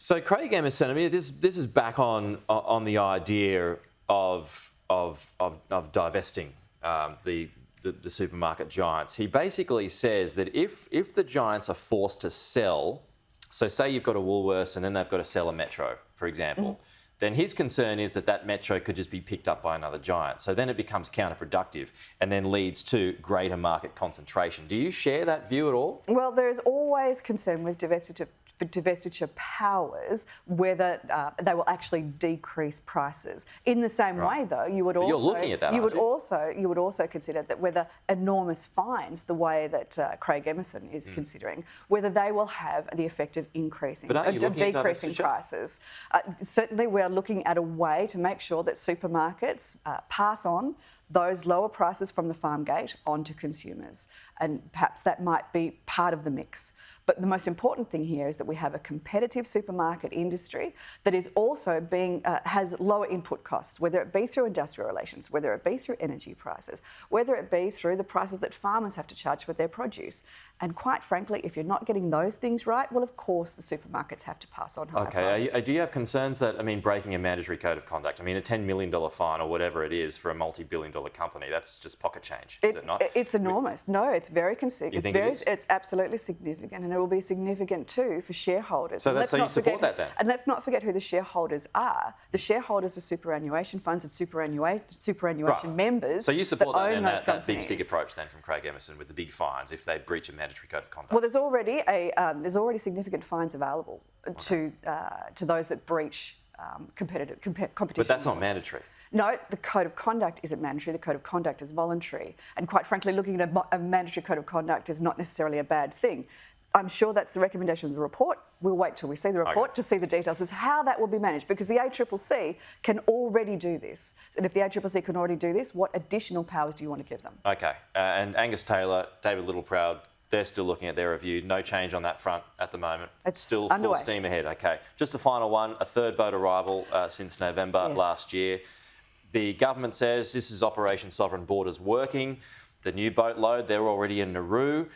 So Craig Emerson, I mean, this is back on the idea of divesting the supermarket giants. He basically says that if the giants are forced to sell, so say you've got a Woolworths and then they've got to sell a Metro, for example, then his concern is that Metro could just be picked up by another giant. So then it becomes counterproductive and then leads to greater market concentration. Do you share that view at all? Well, there is always concern with divestiture powers whether they will actually decrease prices. In the same way, though, you would also you're looking at that, you would also consider that whether enormous fines, the way that Craig Emerson is considering, whether they will have the effect of increasing, decreasing prices. Certainly, we are looking at a way to make sure that supermarkets pass on those lower prices from the farm gate onto consumers, and perhaps that might be part of the mix. But the most important thing here is that we have a competitive supermarket industry that is also has lower input costs, whether it be through industrial relations, whether it be through energy prices, whether it be through the prices that farmers have to charge for their produce. And quite frankly, if you're not getting those things right, well, of course, the supermarkets have to pass on higher prices. Do you have concerns that, breaking a mandatory code of conduct, a $10 million fine or whatever it is for a multi-billion-dollar company, that's just pocket change, is it not? It's enormous. No, it's very it's absolutely significant, and it will be significant too for shareholders. So you support that then? And let's not forget who the shareholders are. The shareholders are superannuation funds and superannuation members. So you support that big companies. stick approach then from Craig Emerson with the big fines if they breach a mandatory code of conduct? Well, there's already significant fines available to those that breach competition. But that's not mandatory. No, the code of conduct isn't mandatory. The code of conduct is voluntary. And quite frankly, looking at a mandatory code of conduct is not necessarily a bad thing. I'm sure that's the recommendation of the report. We'll wait till we see the report to see the details as to how that will be managed, because the ACCC can already do this. And if the ACCC can already do this, what additional powers do you want to give them? Okay. And Angus Taylor, David Littleproud, they're still looking at their review. No change on that front at the moment. It's still underway. Full steam ahead. Okay. Just a final one. A third boat arrival since November last year. The government says this is Operation Sovereign Borders working. The new boatload, they're already in Nauru.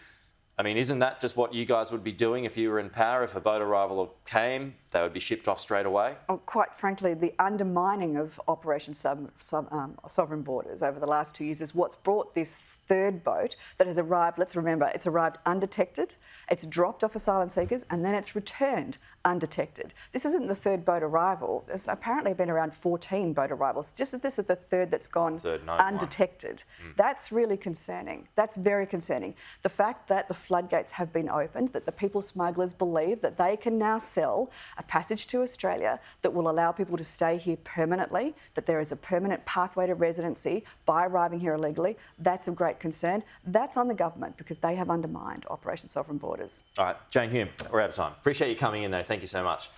Isn't that just what you guys would be doing if you were in power? If a boat arrival came, they would be shipped off straight away? Quite frankly, the undermining of Operation Sovereign Borders over the last 2 years is what's brought this third boat that has arrived. Let's remember, it's arrived undetected, it's dropped off asylum seekers, and then it's returned undetected. This isn't the third boat arrival. There's apparently been around 14 boat arrivals. Just that this is the third that's gone undetected. That's really concerning. That's very concerning. The fact that the floodgates have been opened, that the people smugglers believe that they can now sell a passage to Australia that will allow people to stay here permanently, that there is a permanent pathway to residency by arriving here illegally, that's of great concern. That's on the government because they have undermined Operation Sovereign Borders. All right, Jane Hume, we're out of time. Appreciate you coming in though. Thank you so much.